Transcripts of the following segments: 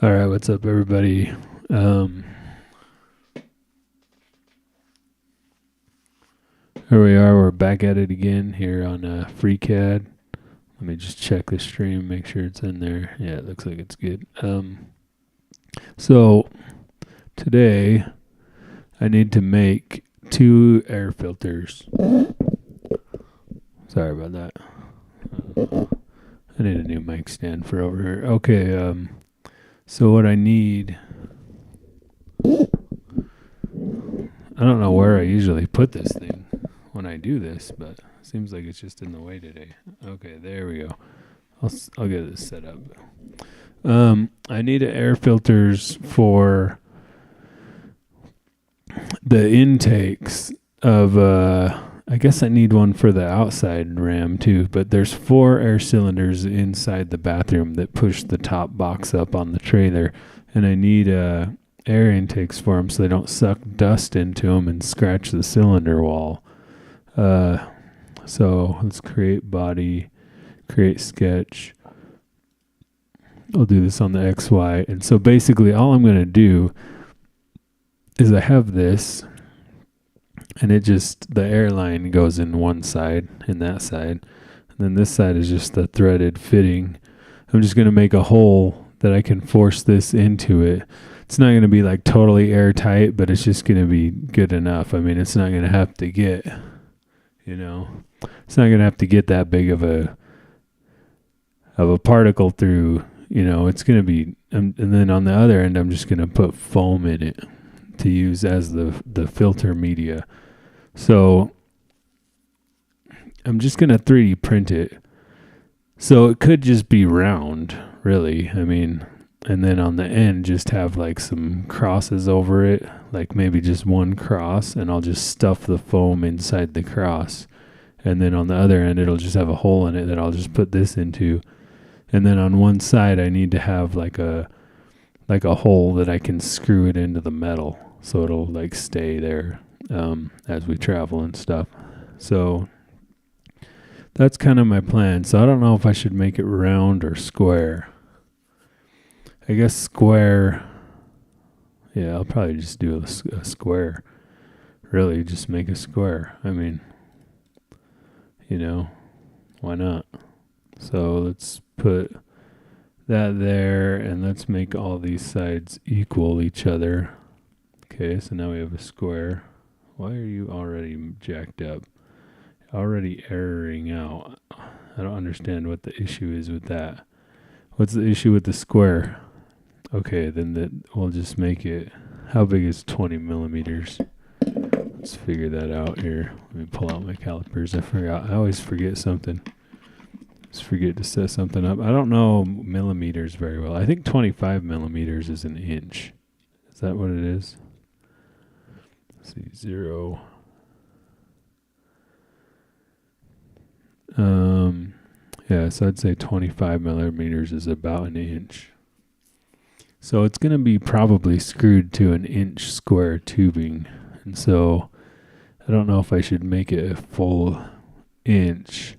All right, what's up, everybody? Um, Here we are. We're back at it again here on Freecad. Let me just check the stream, make sure it's in there. Yeah, it looks like it's good. So today I need to make 2 air filters. Sorry about that. I need a new mic stand for over here. Okay. So what I need, I don't know where I usually put this thing when I do this, but it seems like it's just in the way today. Okay, there we go. I'll get this set up. I need air filters for the intakes of I guess I need one for the outside ram too, but there's 4 air cylinders inside the bathroom that push the top box up on the trailer, and I need air intakes for them so they don't suck dust into them and scratch the cylinder wall. So let's create body, create sketch. I'll do this on the XY. And so basically all I'm going to do is I have this, and the airline goes in one side and that side. And then this side is just the threaded fitting. I'm just going to make a hole that I can force this into it. It's not going to be like totally airtight, but it's just going to be good enough. I mean, it's not going to have to get, it's not going to have to get that big of a particle through, it's going to be, and then on the other end, I'm just going to put foam in it to use as the filter media. So I'm just going to 3D print it. So it could just be round, really. I mean, and then on the end, just have like some crosses over it, like maybe just one cross, and I'll just stuff the foam inside the cross. And then on the other end, it'll just have a hole in it that I'll just put this into. And then on one side, I need to have like a hole that I can screw it into the metal, so it'll like stay there as we travel and stuff. So that's kind of my plan. So I don't know if I should make it round or square. I guess square. Yeah, I'll probably just do a square. Really, just make a square. I mean, why not? So let's put that there, and let's make all these sides equal each other. Okay, so now we have a square. Why are you already jacked up? Already erroring out. I don't understand what the issue is with that. What's the issue with the square? Okay, then we'll just make it. How big is 20 millimeters? Let's figure that out here. Let me pull out my calipers. I forgot. I always forget something. Just forget to set something up. I don't know millimeters very well. I think 25 millimeters is an inch. Is that what it is? Let's see, 0. Yeah, so I'd say 25 millimeters is about an inch. So it's going to be probably screwed to an inch square tubing. And so I don't know if I should make it a full inch.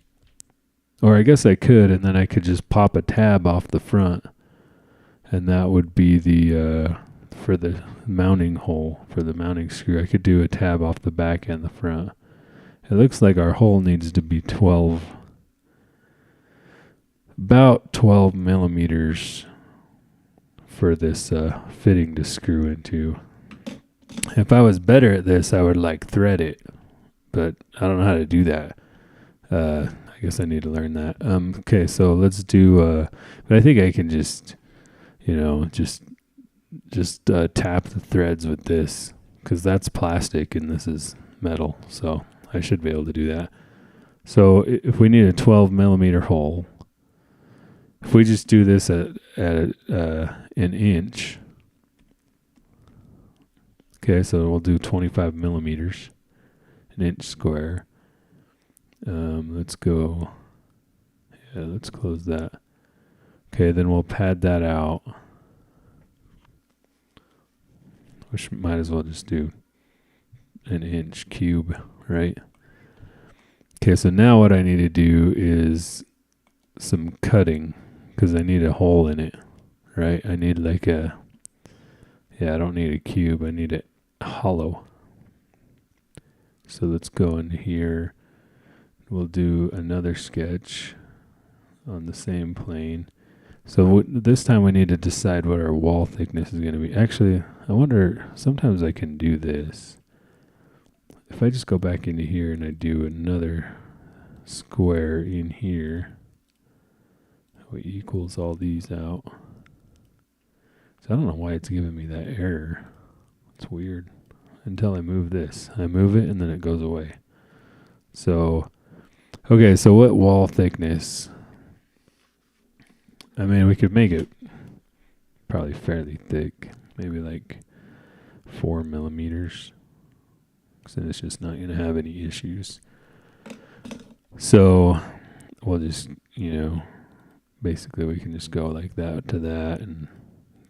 Or I guess I could, and then I could just pop a tab off the front. And that would be for the mounting hole, for the mounting screw. I could do a tab off the back and the front. It looks like our hole needs to be about 12 millimeters for this fitting to screw into. If I was better at this, I would like thread it, but I don't know how to do that. I guess I need to learn that. Okay, so let's do, but I think I can just tap the threads with this, because that's plastic and this is metal, so I should be able to do that. So if we need a 12 millimeter hole, if we just do this at an inch, okay, so we'll do 25 millimeters, an inch square. Let's go. Yeah, let's close that. Okay, then we'll pad that out. Which might as well just do an inch cube, right? Okay, so now what I need to do is some cutting, because I need a hole in it, right? I need like I don't need a cube. I need it hollow. So let's go in here. We'll do another sketch on the same plane. So this time we need to decide what our wall thickness is going to be. Actually, I wonder, sometimes I can do this. If I just go back into here and I do another square in here, it equals all these out. So I don't know why it's giving me that error. It's weird. Until I move this. I move it and then it goes away. So, okay, so what wall thickness? I mean, we could make it probably fairly thick. Maybe like 4 millimeters. So it's just not going to have any issues. So we'll just, basically we can just go like that to that and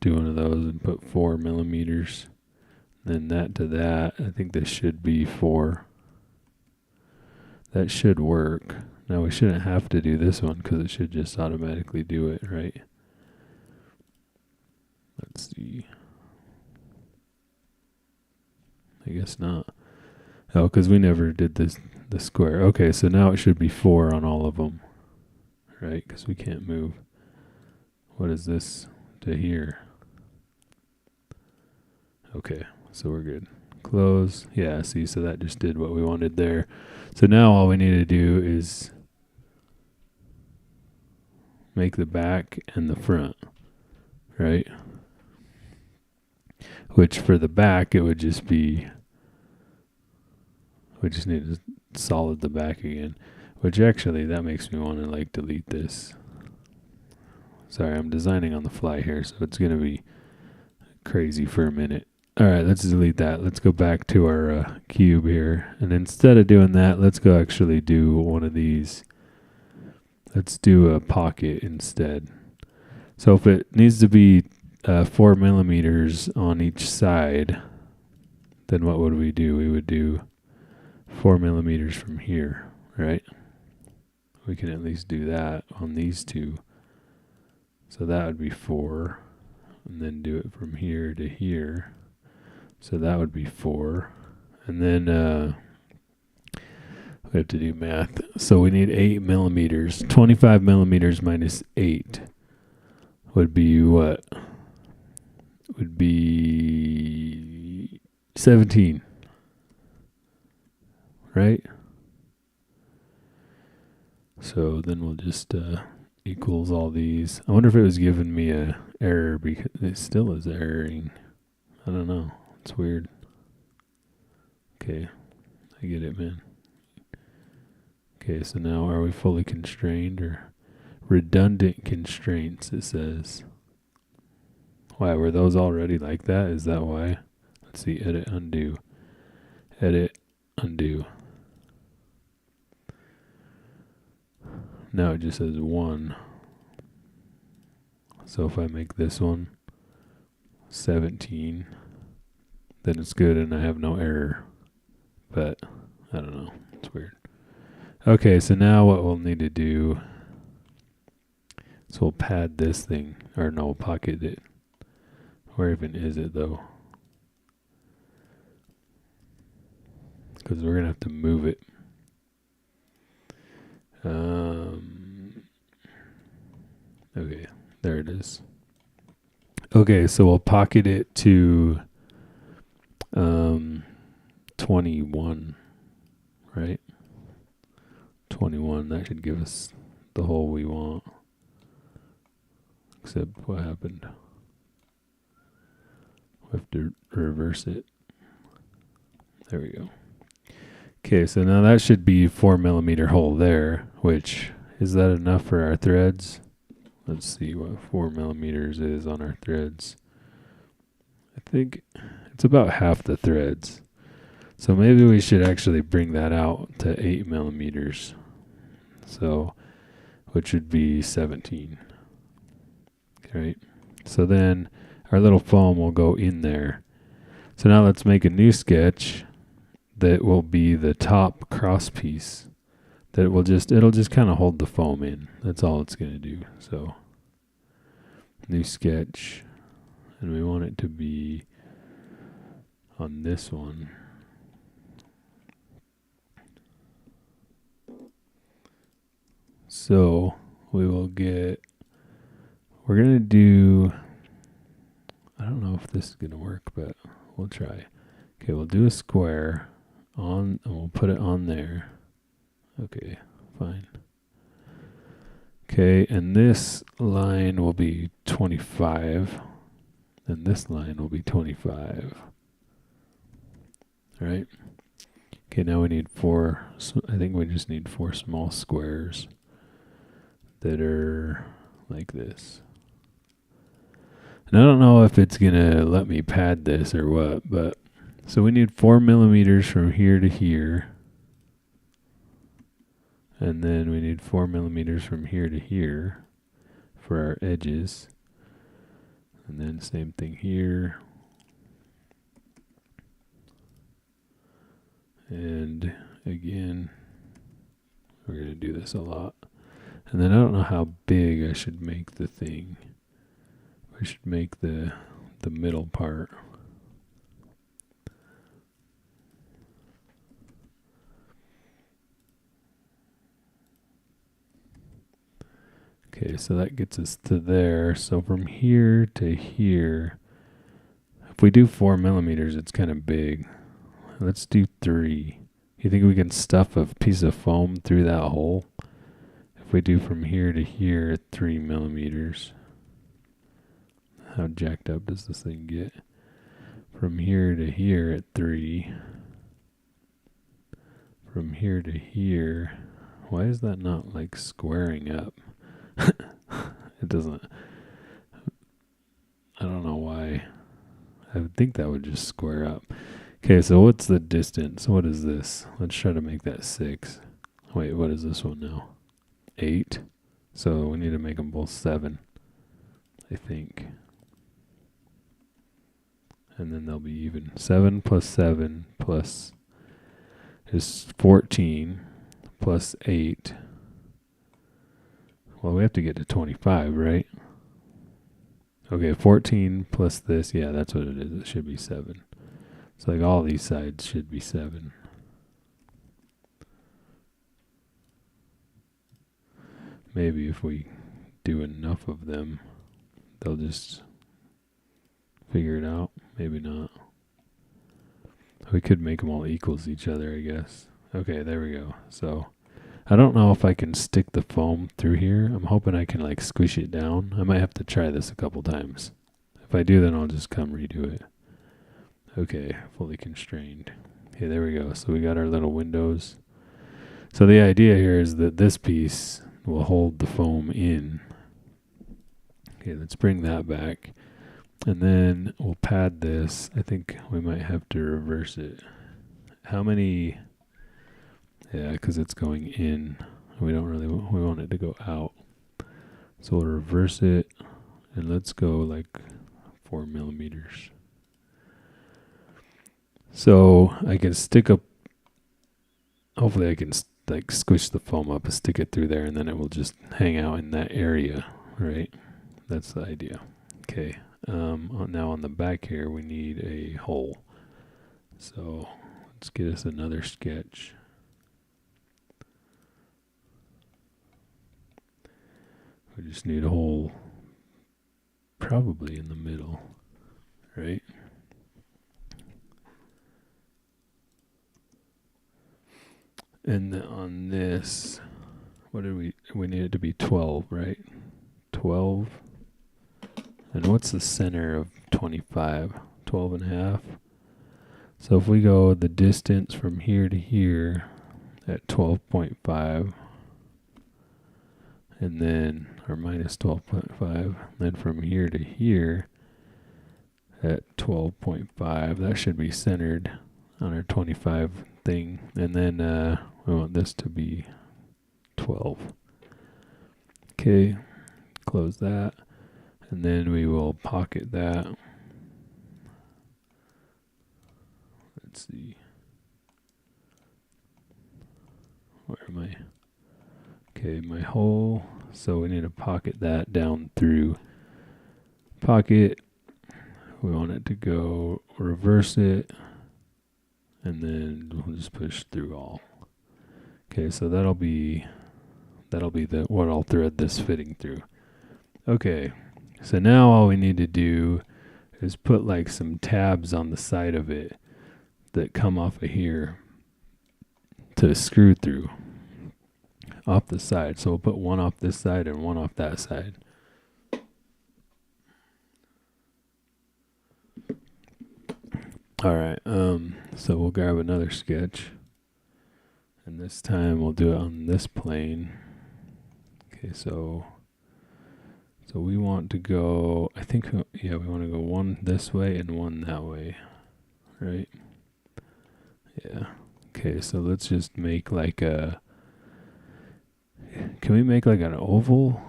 do one of those and put 4 millimeters. Then that to that. I think this should be 4. That should work. Now we shouldn't have to do this one because it should just automatically do it, right? Let's see. I guess not. Oh, because we never did the square. Okay, so now it should be 4 on all of them, right? Because we can't move. What is this to here? Okay, so we're good. Close. Yeah, see, so that just did what we wanted there. So now all we need to do is make the back and the front, right? Which for the back, it would just be, we just need to solid the back again. Which actually, that makes me want to like delete this. Sorry, I'm designing on the fly here, so it's going to be crazy for a minute. All right, let's delete that. Let's go back to our cube here. And instead of doing that, let's go actually do one of these. Let's do a pocket instead. So if it needs to be 4 millimeters on each side, then what would we do? We would do 4 millimeters from here, right? We can at least do that on these two. So that would be 4. And then do it from here to here. So that would be 4. And then we have to do math. So we need 8 millimeters. 25 millimeters minus 8 would be what? Would be 17. Right? So then we'll just equals all these. I wonder if it was giving me a error because it still is erroring. I don't know. It's weird. Okay. I get it, man. Okay, so now are we fully constrained or redundant constraints, it says. Why, were those already like that? Is that why? Let's see, edit, undo. Edit, undo. Now it just says 1. So if I make this one 17, then it's good and I have no error. But I don't know. It's weird. Okay, so now what we'll need to do is we'll pad this thing. Or no, we'll pocket it. Where even is it though? Because we're going to have to move it. Okay, there it is. Okay, so we'll pocket it to 21, right? 21, that should give us the hole we want. Except what happened? We have to reverse it. There we go. Okay, so now that should be 4 millimeter hole there, which, is that enough for our threads? Let's see what 4 millimeters is on our threads. I think it's about half the threads. So maybe we should actually bring that out to 8 millimeters. So, which would be 17. Right? So then our little foam will go in there. So now let's make a new sketch that will be the top cross piece. That will just, it'll just kind of hold the foam in. That's all it's going to do. So new sketch, and we want it to be on this one. So we will get, we're going to do, I don't know if this is going to work, but we'll try. Okay, we'll do a square on, and we'll put it on there. Okay, fine. Okay, and this line will be 25, and this line will be 25. Right? Okay, now we need 4, I think we just need 4 small squares that are like this. And I don't know if it's gonna let me pad this or what, but so we need 4 millimeters from here to here. And then we need 4 millimeters from here to here for our edges. And then same thing here. And again, we're going to do this a lot. And then I don't know how big I should make the thing. I should make the middle part. Okay, so that gets us to there. So from here to here, if we do 4 millimeters, it's kind of big. Let's do 3. You think we can stuff a piece of foam through that hole? If we do from here to here at 3 millimeters, how jacked up does this thing get? From here to here at 3. From here to here. Why is that not like squaring up? It doesn't. I don't know why. I would think that would just square up. Okay, so what's the distance? What is this? Let's try to make that 6. Wait, what is this one now? 8. So we need to make them both 7, I think. And then they'll be even. 7 plus 7 plus is 14 plus 8. Well, we have to get to 25, right? Okay, 14 plus this. Yeah, that's what it is. It should be 7. So like all these sides should be 7. Maybe if we do enough of them, they'll just figure it out. Maybe not. We could make them all equals each other, I guess. Okay, there we go. So I don't know if I can stick the foam through here. I'm hoping I can like squish it down. I might have to try this a couple times. If I do, then I'll just come redo it. Okay, fully constrained. Okay, there we go. So we got our little windows. So the idea here is that this piece will hold the foam in. Okay, let's bring that back. And then we'll pad this. I think we might have to reverse it. How many? Yeah, because it's going in. We don't really we want it to go out. So we'll reverse it. And let's go like 4 millimeters. So I can stick up, hopefully I can like squish the foam up and stick it through there, and then it will just hang out in that area, right? That's the idea. Okay, now on the back here we need a hole. So let's get us another sketch. We just need a hole probably in the middle, right? And on this, what did we need it to be 12, right? 12. And what's the center of 25? 12 and a half. So if we go the distance from here to here at 12.5, and then, or minus 12.5, then from here to here at 12.5, that should be centered on our 25 thing. And then we want this to be 12. Okay, close that. And then we will pocket that. Let's see. Where am I? Okay, my hole. So we need to pocket that down through pocket. We want it to go reverse it, and then we'll just push through all. Okay, so that'll be the what I'll thread this fitting through. Okay, so now all we need to do is put like some tabs on the side of it that come off of here to screw through off the side. So we'll put one off this side and one off that side. All right, so we'll grab another sketch, and this time we'll do it on this plane. Okay, so we want to go, I think, we want to go one this way and one that way, right? Yeah. Okay, so let's just make like a, can we make like an oval?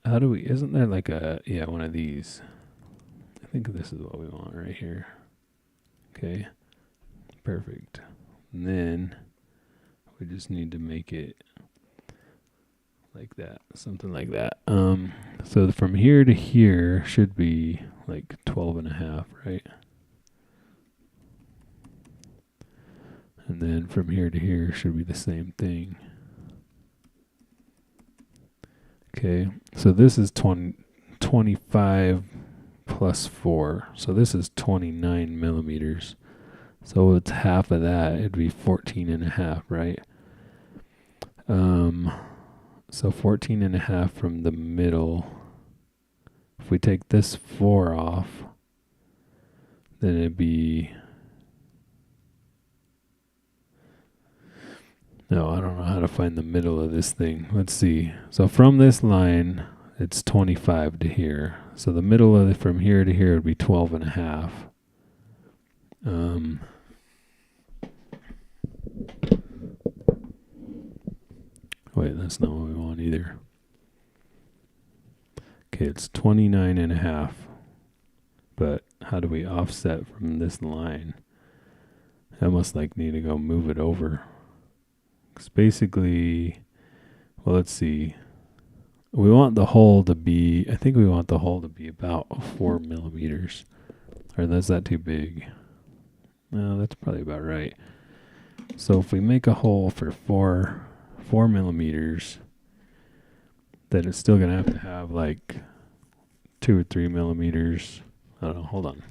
How do we, isn't there like a, one of these? I think this is what we want right here. Okay, perfect. And then we just need to make it like that, something like that. So from here to here should be like 12.5, right? And then from here to here should be the same thing. Okay, so this is 25 plus 4. So this is 29 millimeters. So it's half of that. It'd be 14.5, right? So 14.5 from the middle. If we take this 4 off, then it'd be, no, I don't know how to find the middle of this thing. Let's see. So from this line, it's 25 to here. So the middle of it from here to here would be 12.5. Wait, that's not what we want either. Okay, it's 29.5. But how do we offset from this line? I must like need to go move it over. It's basically, well, let's see. We want the hole to be, I think we want the hole to be about 4 millimeters. Or is that too big? No, that's probably about right. So if we make a hole for 4 millimeters, then it's still going to have like 2 or 3 millimeters. I don't know, hold on.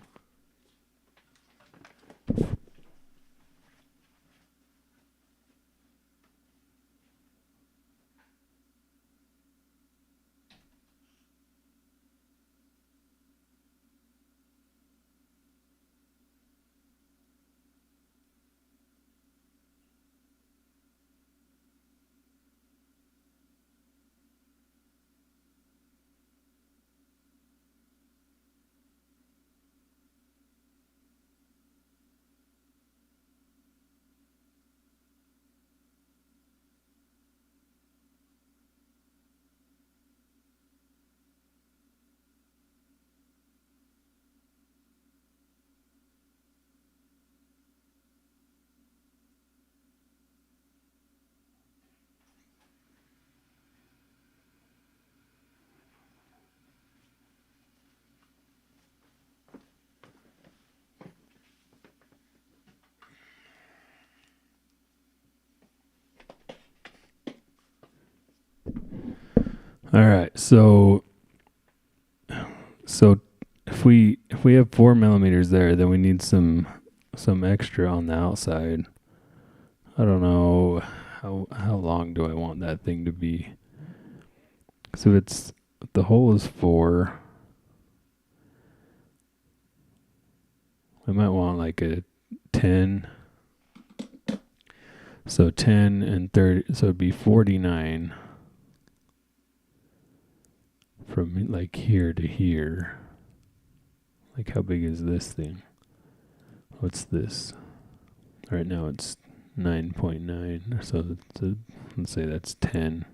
All right, so if we have 4 millimeters there, then we need some extra on the outside. I don't know how long do I want that thing to be. So it's, the hole is 4. I might want like a 10. So 10 and 30, so it'd be 49 from like here to here. Like how big is this thing? What's this? Right now it's 9.9, so let's say that's 10.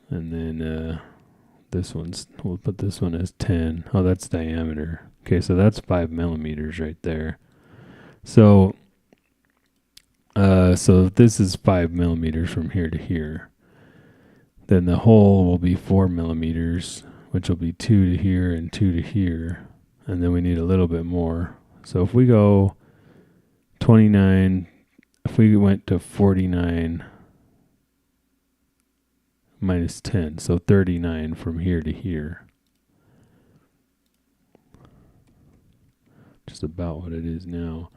And then this one's, we'll put this one as 10. Oh, that's diameter. Okay, so that's 5 millimeters right there. So if this is 5 millimeters from here to here, then the hole will be 4 millimeters, which will be 2 to here and 2 to here. And then we need a little bit more. So if we go 29, if we went to 49 minus 10, so 39 from here to here. Just about what it is now.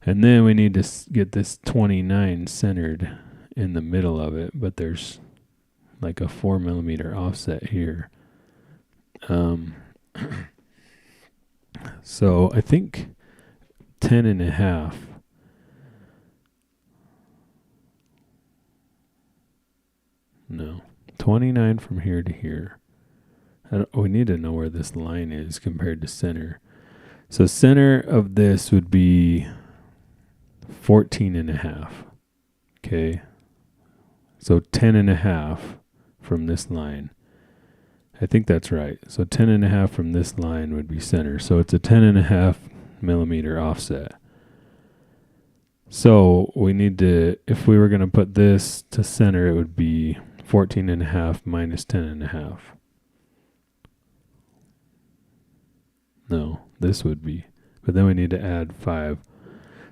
And then we need to get this 29 centered in the middle of it, but there's like a 4 millimeter offset here. So I think 10 and a half. No, 29 from here to here. We need to know where this line is compared to center. So center of this would be 14 and a half. Okay. So 10 and a half from this line. I think that's right. So 10 and a half from this line would be center. So it's a 10 and a half millimeter offset. So we need to, if we were going to put this to center, it would be 14 and a half minus 10 and a half. No, this would be, but then we need to add 5.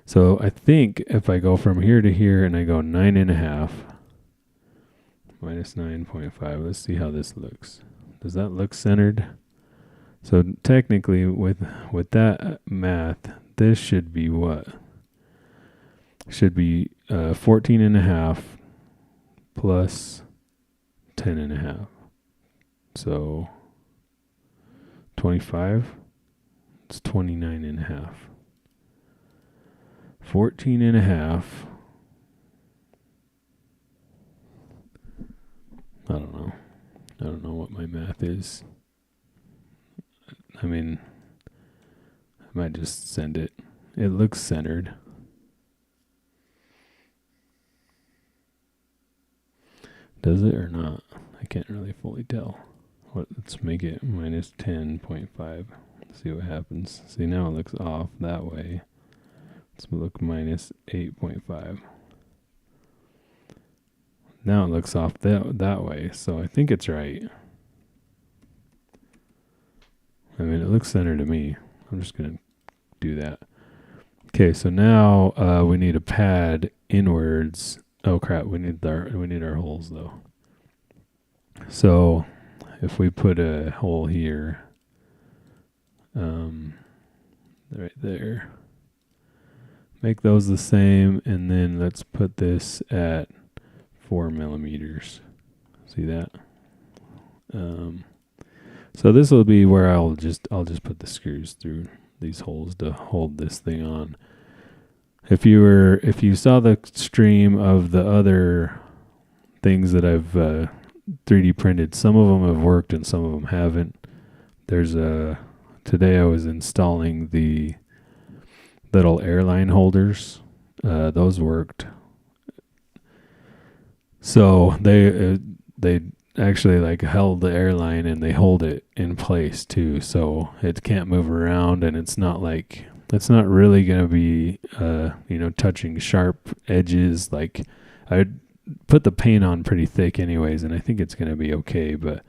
So I think if I go from here to here and I go 9 and a half minus 9.5, let's see how this looks. Does that look centered? So technically with that math, this should be what? Should be 14 and a half plus 10 and a half. So 25, it's 29 and a half. 14 and a half. I don't know. I don't know what my math is. I mean, I might just send it. It looks centered. Does it or not? I can't really fully tell. Let's make it minus 10.5. See what happens. See, now it looks off that way. Let's look minus 8.5. Now it looks off that way, so I think it's right. I mean, it looks centered to me. I'm just going to do that. Okay, so now we need a pad inwards. Oh crap, we need our holes though. So if we put a hole here, right there, make those the same, and then let's put this at 4 millimeters. See that? So this will be where I'll just put the screws through these holes to hold this thing on. If you saw the stream of the other things that I've 3D printed, some of them have worked and some of them haven't. Today I was installing the little airline holders. Those worked. So they actually like held the airline and they hold it in place too, so it can't move around, and it's not really going to be touching sharp edges. Like, I put the paint on pretty thick anyways, and I think it's going to be okay. But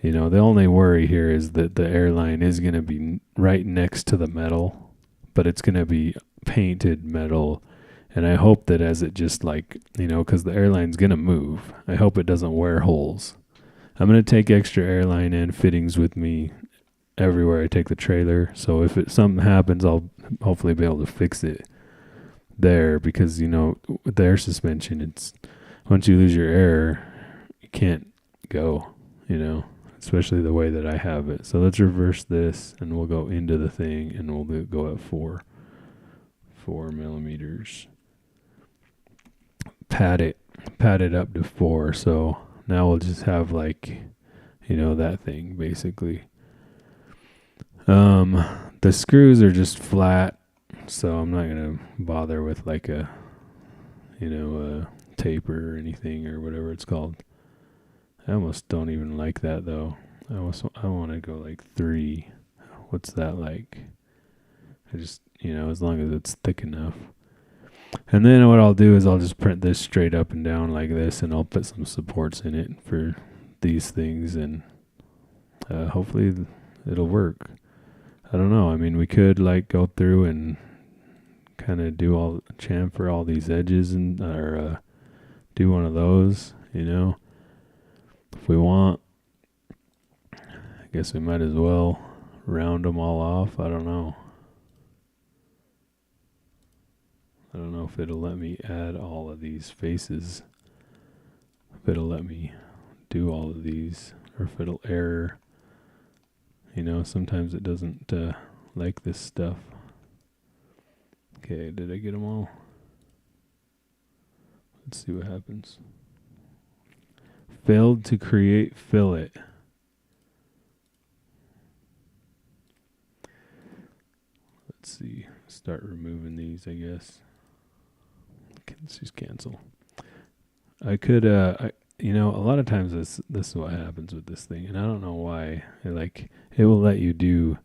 the only worry here is that the airline is going to be right next to the metal, but it's going to be painted metal. And I hope that as it just because the airline's going to move, I hope it doesn't wear holes. I'm going to take extra airline and fittings with me everywhere I take the trailer. So if something happens, I'll hopefully be able to fix it there, because, with the air suspension, it's once you lose your air, you can't go, especially the way that I have it. So let's reverse this and we'll go into the thing and we'll go at 4 millimeters. Pat it up to 4. So now we'll just have that thing basically. The screws are just flat, so I'm not gonna bother with a taper or anything or whatever it's called. I almost don't even like that though. I want to go 3. What's that like? I just as long as it's thick enough. And then what I'll do is I'll just print this straight up and down like this, and I'll put some supports in it for these things, and hopefully it'll work. I don't know. I mean, we could like go through and kind of chamfer all these edges and or do one of those, if we want. I guess we might as well round them all off. I don't know. I don't know if it'll let me add all of these faces. If it'll let me do all of these, or if it'll error. Sometimes it doesn't like this stuff. Okay, did I get them all? Let's see what happens. Failed to create fillet. Let's see. Start removing these, I guess. Okay, let's just cancel. I could, a lot of times this is what happens with this thing, and I don't know why. It will let you do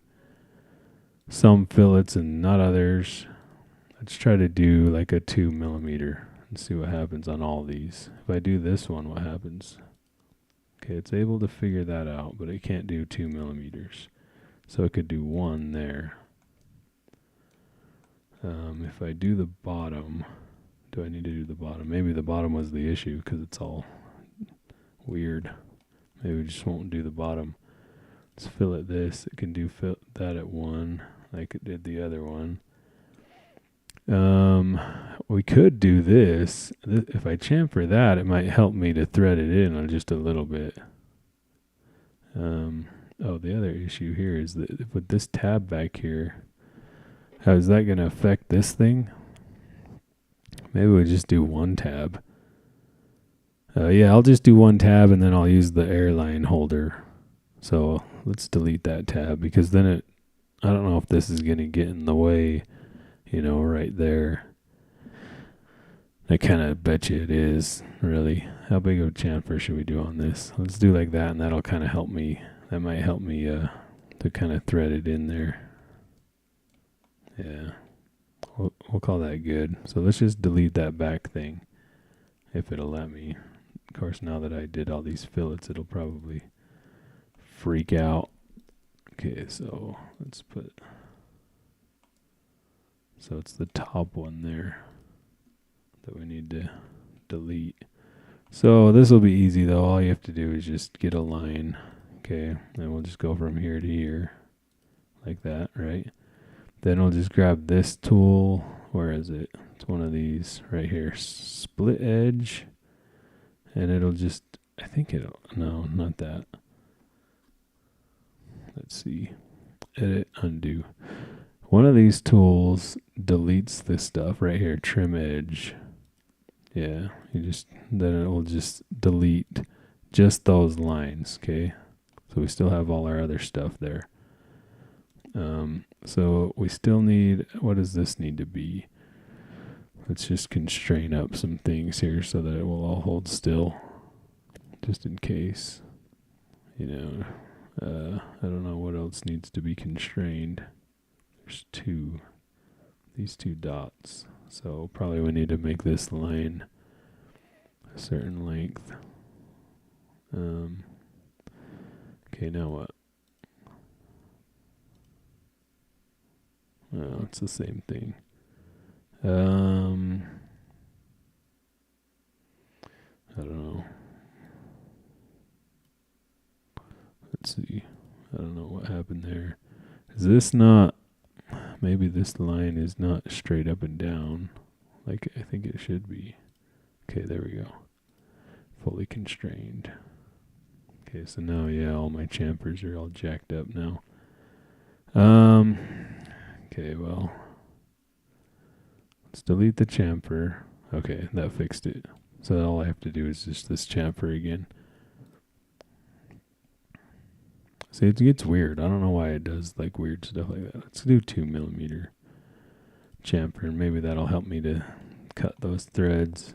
some fillets and not others. Let's try to do like a 2 millimeter and see what happens on all these. If I do this one, what happens? Okay, it's able to figure that out, but it can't do 2 millimeters. So it could do 1 there. If I do the bottom, do I need to do the bottom? Maybe the bottom was the issue because it's all weird. Maybe we just won't do the bottom. Let's fillet this. It can do that at 1 like it did the other one. We could do this. If I chamfer that, it might help me to thread it in on just a little bit. The other issue here is that with this tab back here, how is that going to affect this thing? Maybe we'll just do 1 tab. I'll just do 1 tab and then I'll use the airline holder. So let's delete that tab because then I don't know if this is going to get in the way, right there. I kind of bet you it is, really. How big of a chamfer should we do on this? Let's do like that, and that'll kind of help me. That might help me to kind of thread it in there. Yeah. We'll call that good. So let's just delete that back thing, if it'll let me. Of course, now that I did all these fillets, it'll probably freak out. Okay, so let's put... So it's the top one there that we need to delete. So this will be easy though. All you have to do is just get a line. Okay, and we'll just go from here to here like that, right? Then we'll just grab this tool. Where is it? It's one of these right here. Split edge. And it'll just, no, not that. Let's see. Edit, undo. One of these tools deletes this stuff right here, trim edge. Yeah, then it will just delete just those lines, okay? So we still have all our other stuff there. So we still need, what does this need to be? Let's just constrain up some things here so that it will all hold still, just in case. I don't know what else needs to be constrained. There's these 2 dots. So probably we need to make this line a certain length. Okay, now what? Oh, it's the same thing. I don't know. Let's see. I don't know what happened there. Is this not... Maybe this line is not straight up and down like I think it should be. Okay, there we go. Fully constrained. Okay, so now, yeah, all my chamfers are all jacked up now. Okay, well, let's delete the chamfer. Okay, that fixed it. So all I have to do is just this chamfer again. See, it gets weird. I don't know why it does like weird stuff like that. Let's do 2 millimeter chamfer, and maybe that'll help me to cut those threads.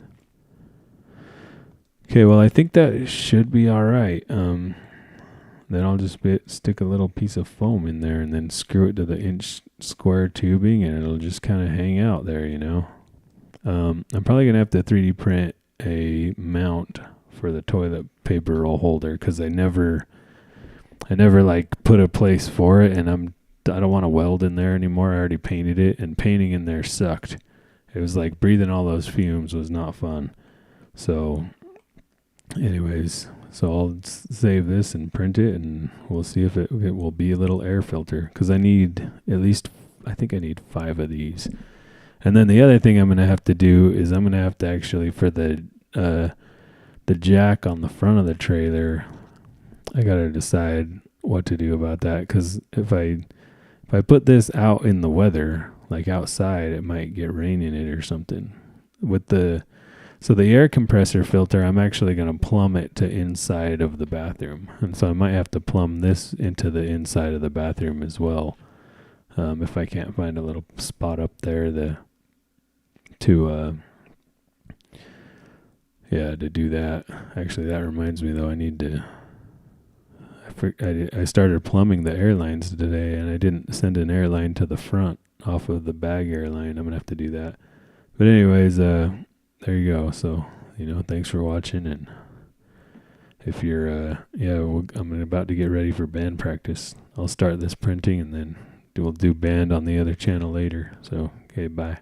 Okay, well, I think that should be all right. Then I'll just stick a little piece of foam in there and then screw it to the inch square tubing, and it'll just kind of hang out there, I'm probably going to have to 3D print a mount for the toilet paper roll holder because I never I never like put a place for it, and I don't want to weld in there anymore. I already painted it, and painting in there sucked. It was like breathing all those fumes was not fun. So, anyways, so I'll save this and print it, and we'll see if it will be a little air filter, because I need at least, I think I need 5 of these. And then the other thing I'm gonna have to do is I'm gonna have to actually, for the jack on the front of the trailer, I gotta decide what to do about that, because if I put this out in the weather, like outside, it might get rain in it or something. So the air compressor filter, I'm actually going to plumb it to inside of the bathroom. And so I might have to plumb this into the inside of the bathroom as well. If I can't find a little spot up there to do that. Actually, that reminds me though, I need to, I started plumbing the airlines today, and I didn't send an airline to the front off of the bag airline. I'm going to have to do that. But anyways, there you go. So, thanks for watching. And if you're, I'm about to get ready for band practice. I'll start this printing, and then we'll do band on the other channel later. So, okay, bye.